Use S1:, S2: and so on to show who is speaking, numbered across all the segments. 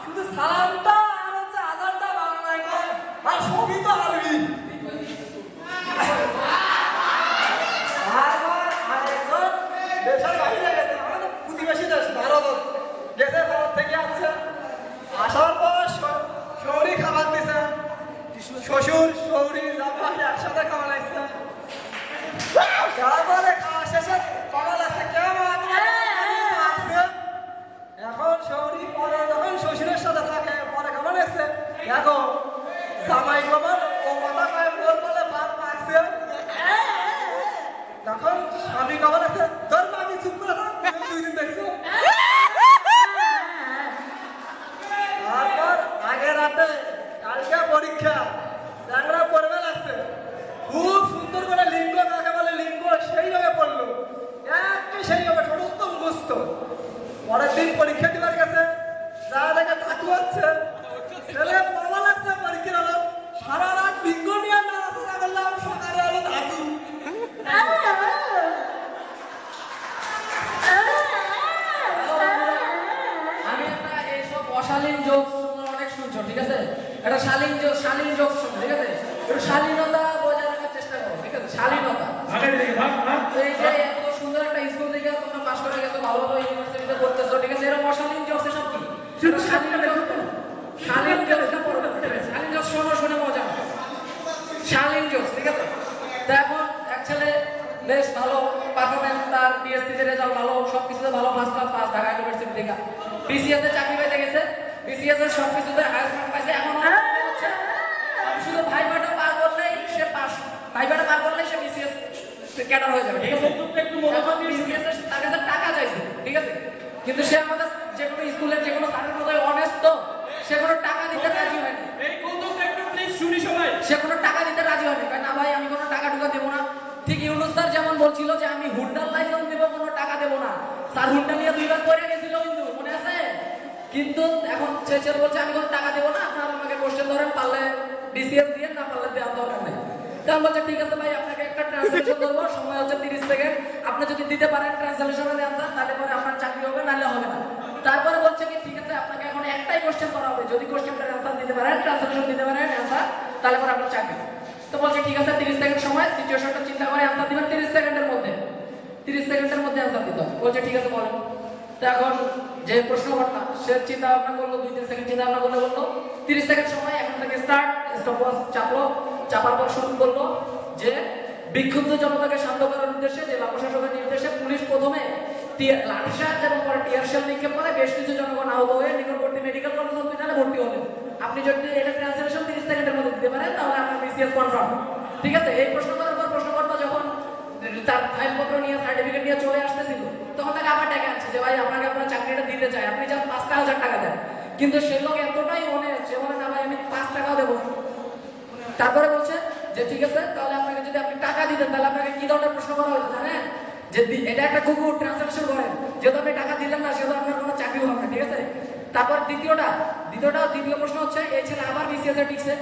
S1: শুধু সালামটা আর হচ্ছে আজানটা বাংলায় কয় আর সবই তো আরবি। আরেকজন দেশের বাইরে গেছে, আমাদের প্রতিবেশী দেশ ভারত গেছে, ভারত থেকে আসছে, আসার পর শহরি খাবার দিছে, শ্বশুর শহরি জামাই একসাথে খাওয়া লাগছে। তারপরে খাওয়া শেষে কমা লাগছে কেমন এখন শহরি পরে যখন শ্বশুরের সাথে থাকে পরে কেমন এসছে দেখো জামাই বাবার ও কথা কয় ওর বলে ভাত মাখছে। তখন স্বামী কেমন আছে তোর আমি চুপ করে থাক, 2 দিন দেখছো। তারপর আগের রাতে কালকে পরীক্ষা ল্যাংড়া পড়বে লাগছে, খুব সুন্দর করে লিঙ্গ কাকে বলে লিঙ্গ সেইভাবে পড়লো, একটি সেইভাবে সমস্ত মুখস্থ। পরের দিন পরীক্ষা দিবার গেছে, যা দেখে তাকু হচ্ছে ছেলে পড়বা লাগছে পরীক্ষার হলো, সারা রাত লিঙ্গ নিয়ে নাড়াচাড়া করলাম, সকালে হলো ধাতু।
S2: আমি একটা এইসব অশালীন যোগ অনেক শুনছো, ঠিক আছে? একটা শালীন যোগ শুনো, ঠিক আছে? একটু শালীনতা বজায় রাখার চেষ্টা করো, ঠিক আছে? শালীনতা। এই যে এত সুন্দর একটা স্কুল থেকে তোমরা পাশ করে গেছো, ভালো ভালো ইউনিভার্সিটিতে পড়তেছো, ঠিক আছে? এরকম অশালীন যোগ সব কি? শালীন যোগটা পড়ো, শালীন যোগ শোনো, শুনে মজা। শালীন যোগ, ঠিক আছে? তো এখন এক ছেলে বেশ ভালো পারফরমেন্স, তার বিএসসি তে রেজাল্ট ভালো, সবকিছুতে ভালো, first class pass Dhaka university থেকে। বিসিএস এ চাকরি পেতে গেছে, বিসিএস এর সবকিছুতে হায়ার মার্ক পাইছে। এখন হচ্ছে শুধু ভাইভাটা পার করলেই সে পাস, ভাইভাটা পার করলেই সে বিসিএস ক্যাডার হয়ে যাবে, ঠিক আছে? এখন বিসিএস এর তার কাছে টাকা চাইছে, ঠিক আছে? কিন্তু সে আমাদের যে কোনো স্কুলের যে কোনো স্যারের মতো অনেস্ট, তো সে কোনো টাকা দিতে রাজি হয়নি।
S3: এই কৌতুকটা একটু প্লিজ শুনি সবাই।
S2: সে কোনো টাকা দিতে রাজি হয়নি, না ভাই আমি কোনো টাকা টুকা দেবো না। ঠিক ইউনুস স্যার যেমন বলছিল যে আমি হুন্ডার লাইসেন্স দেবো, কোনো টাকা দেবো না, স্যার হুন্ডা নিয়ে 2 বার পরে গেছিল, কিন্তু মনে আছে? কিন্তু এখন সে বলছে আমি কোনো টাকা দেবো না, আপনারা আমাকে কোশ্চেন ধরেন, পারলে বিসিএস দিয়ে, না পারলে দেওয়ার দরকার নেই। তখন বলছে ঠিক আছে ভাই, আপনাকে একটা ট্রান্সলেশন দেবো, সময় হচ্ছে 30 সেকেন্ড, আপনি যদি দিতে পারেন ট্রান্সলেশনের অ্যান্সার, তাহলে পরে আপনার চাকরি হবে, নাহলে হবে না। তারপরে বলছে কি ঠিক আছে, আপনাকে এখন একটাই কোশ্চেন করা হবে, যদি কোশ্চেনটার অ্যান্সার দিতে পারেন, ট্রান্সলেশন দিতে পারেন অ্যান্সার, তাহলে পরে আপনার চাকরি। তো বলছে ঠিক আছে 30 সেকেন্ড সময়, সিচুয়েশনটা চিন্তা করে অ্যান্সার দিবেন 30 সেকেন্ডের মধ্যে, 30 সেকেন্ডের মধ্যে অ্যান্সার দিতে হবে। বলছে ঠিক আছে বলেন। তো এখন যে প্রশ্নকর্তা সে চিন্তা ভাবনা করলো, 2-3 সেকেন্ড চিন্তা ভাবনা করলে বললো 30 সেকেন্ড সময়, এখন থেকে স্টার্ট। স্টপওয়াচ চাপলো, চাপার পর শুরু করলো যে বিক্ষুব্ধ জনতাকে শান্ত করার উদ্দেশ্যে জেলা প্রশাসকের নির্দেশে পুলিশ প্রথমে লাঠিচার্জ এবং পরে টিয়ার শেল নিক্ষেপ করে বেশ কিছু জনগণ আহত হয়ে নিকটবর্তী মেডিকেল কলেজ হসপিটালে ভর্তি হলেন। আপনি যদি এটা ট্রান্সলেশন 30 সেকেন্ডের মধ্যে দিতে পারেন, তাহলে আপনার বিসিএস কনফার্ম, ঠিক আছে? এই প্রশ্ন করার পর প্রশ্নকর্তা যখন তার ফাইলপত্র নিয়ে, সার্টিফিকেট নিয়ে চলে আসতেছিল, তখন তাকে আবার ডেকে আনছে যে ভাই আপনাকে আপনার চাকরিটা দিতে চাই, আপনি যা 5,000 টাকা দেন। কিন্তু সে লোক এতটাই অনেস্ট, সে বলে না ভাই আমি 5 টাকাও দেবো। তারপরে বলছে যে ঠিক আছে, তাহলে আপনাকে যদি আপনি টাকা দিতেন, তাহলে আপনাকে কি ধরনের প্রশ্ন করা হতো জানেন? যে এটা একটা কুকুর ট্রান্সলেশন করেন, যেহেতু আপনি টাকা দিলেন না সেহেতু আপনার কোনো চাকরি হবে না, ঠিক আছে? তারপর দ্বিতীয় প্রশ্ন হচ্ছে, এই ছেলে আবার বিসিএস এ টিকছে,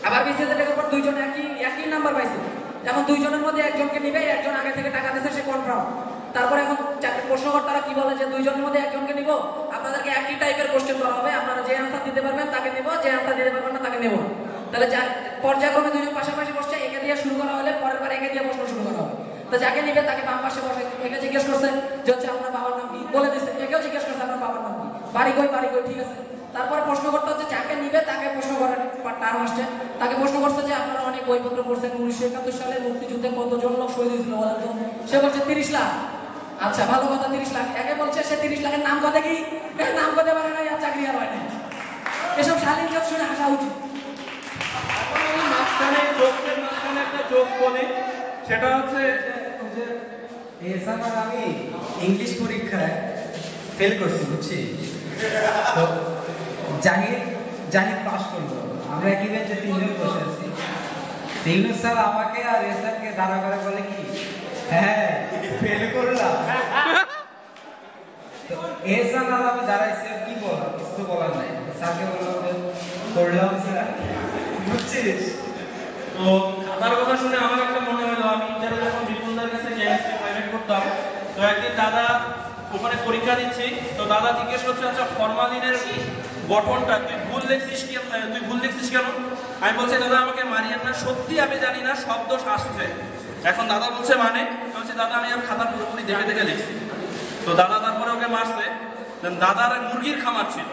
S2: আবার বিসিএস এ টিকার পর 2 জন একই নাম্বার পাইছে। এখন 2 জনের মধ্যে একজনকে নিবে, একজন আগে থেকে টাকা দিয়েছে, সে কনফার্ম। তারপরে এখন প্রশ্নকর্তারা কি বলে যে 2 জনের মধ্যে একজনকে নিব, আপনাদেরকে একই টাইপের কোশ্চেন করা হবে, আপনারা যে অ্যান্সার দিতে পারবেন তাকে নেব, যে অ্যান্সার দিতে পারবেন না তাকে নেব। তাহলে পর্যায়ক্রমে 2 জন পাশাপাশি বসছে, একে দিয়ে শুরু করা হলে পরের বার একে দিয়ে প্রশ্ন শুরু করা হবে। তো যাকে নিবে তাকে বাম পাশে বসে, একে জিজ্ঞেস করছে যে হচ্ছে আপনার বাবার নাম কি, বলে দিচ্ছে, একেও জিজ্ঞেস করছে আপনার বাবার নাম কি, বাড়ি কই, ঠিক আছে? তারপরে প্রশ্নকর্তা হচ্ছে যাকে নিবে তাকে প্রশ্ন করার টার্ম আসছে, তাকে প্রশ্ন করছে যে আপনারা অনেক বইপত্র পড়ছেন, 1971 সালে মুক্তিযুদ্ধে কতজন লোক শহীদ হয়েছিল বলেন তো? সে বলছে 30 লাখ। আচ্ছা ভালো কথা, 30 লাখ। একে বলছে সে 30 লাখের নাম কথা কি, নাম কথা পারে না, আর চাকরি আর হয় না। এসব শালীন যোগ শুনে হাসা উচিত।
S3: মাঝখানে একটা যোগ বলে, সেটা হচ্ছে
S4: এছাড়া আমি ইংলিশ পরীক্ষায় ফেল করছি, বুঝছি? তো জাহিদ পাস করলো, আমরা একই বেঞ্চে 3 জন বসে আছি। ইউনুস স্যার আমাকে আর এসারকে দাঁড়া করে বলে কি, হ্যাঁ ফেল করলাম। তো এসার আর আমি দাঁড়াইছি, কি বলার, কিছু বলার নাই। স্যারকে বললাম যে করলাম স্যার, বুঝছিস?
S3: তো খাতার কথা শুনে আমার একটা মনে হলো, আমি ইন্টারে যখন বিপুলদার কাছে কেমিস্ট্রি প্রাইভেট করতাম, তো একদিন দাদা ওখানে পরীক্ষা দিচ্ছি, তো দাদা জিজ্ঞেস করছে আচ্ছা ফরমালিনের গঠনটা তুই ভুল লিখছিস কেন? আমি বলছি দাদা আমাকে মারিয়েন না, সত্যি আমি জানি না শব্দ আসছে। এখন দাদা বলছে মানে, বলছে দাদা আমি আর খাতা পুরোপুরি দেখে দেখে লিখছি। তো দাদা তারপরে ওকে মারছে। দাদার মুরগির খামার ছিল,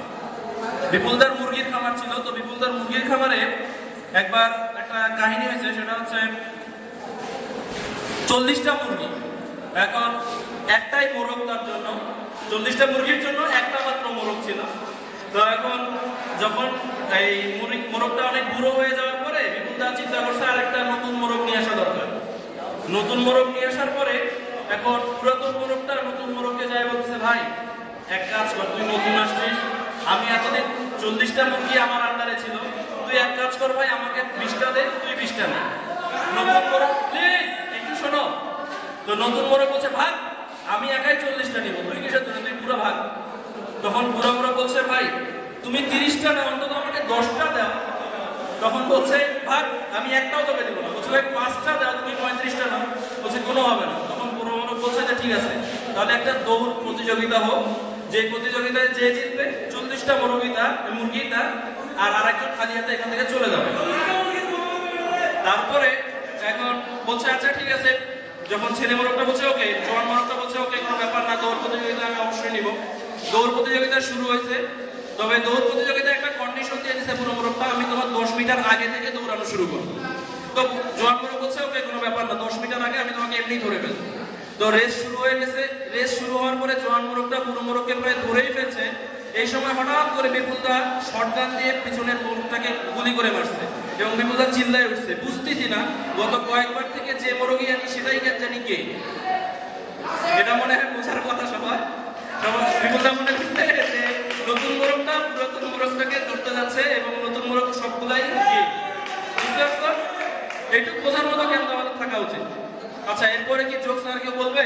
S3: বিপুলদার মুরগির খামার ছিল। তো বিপুলদার মুরগির খামারে একবার একটা কাহিনী হয়েছে, সেটা হচ্ছে 40টা মুরগি, এখন একটাই মোরগ, তার জন্য 40টা মুরগির জন্য একটা মাত্র মোরগ ছিল। তো এখন যখন এই মোরগটা অনেক বুড়ো হয়ে যাওয়ার পরে বিপুলদা চিন্তা করছে আরেকটা নতুন মোরগ নিয়ে আসা দরকার। নতুন মোরগ নিয়ে আসার পরে এখন পুরাতন মোরগটা নতুন মোরগকে যায় বলতেছে, ভাই এক কাজ কর, তুই নতুন আসছিস, আমি এতদিন 40টা মুরগি আমার আন্ডারে ছিল, তুই এক কাজ কর ভাই, আমাকে 20টা দে, তুই 20টা নে। নতুন মোরগ প্লিজ একটু শোনো। তো নতুন মোরগ বলছে, ভাগ, আমি একাই 40টা নিব, তুই কিসের জন্য, তুই পুরো ভাগ। তখন বুড়া বুড়া বলছে, ভাই তুমি 30টা না, অন্তত আমাকে 10টা দাও। তখন বলছে, ভাগ, আমি একটাও তোকে দিব না। বলছে, ভাই 5টা দাও, তুমি 35টা নাও। বলছে, কোনো হবে না। তখন বুড়ো মোরগ বলছে যে ঠিক আছে, তাহলে একটা দৌড় প্রতিযোগিতা হোক, যে প্রতিযোগিতায় যে জিতবে 40টা মুরগিটা আর আরেকজন খালি হাতে এখান থেকে চলে যাবে। তারপরে এখন বলছে আচ্ছা ঠিক আছে। যখন ছেলে মোরগটা বলছে ওকে, জোয়ান মোরগটা বলছে ওকে, কোনো ব্যাপার না, দৌড় প্রতিযোগিতা আমি অবশ্যই নিব। দৌড় প্রতিযোগিতা শুরু হয়েছে। তবে দৌড় প্রতিযোগিতায় একটা কন্ডিশন দিয়ে দিয়েছে বুড়ো মোরগটা, আমি তোমার 10 মিটার আগে থেকে দৌড়ানো শুরু করবো। তো জোয়ান মোরগ বলছে ওকে, কোনো ব্যাপার না, 10 মিটার আগে আমি তোমাকে এমনি ধরে ফেলবো। তো রেস শুরু হয়ে গেছে। রেস শুরু হওয়ার পরে জোয়ান মোরগটা বুড়ো মোরগকে প্রায় ধরেই ফেলছে। এই সময় হঠাৎ করে বিপুলদা শটগান দিয়ে পিছনের মোরগটাকে গুলি করে মারছে এবং বিপুলদা চিল্লায় উঠছে, বুঝতেছি না গত কয়েকবার থেকে যে মোরগই আনি সেটাই জানি কে। এটা মনে হয় বোঝার কথা সবাই। বিপুলদা মনে করছে যে নতুন মোরগটা পুরাতন মোরগটাকে ধরতে যাচ্ছে এবং নতুন মোরগ সবগুলাই কে। বুঝতে পারছো? এইটুকু বোঝার মতো কেন আমাদের থাকা উচিত। আচ্ছা, এরপরে কি জোকস আর কেউ বলবে?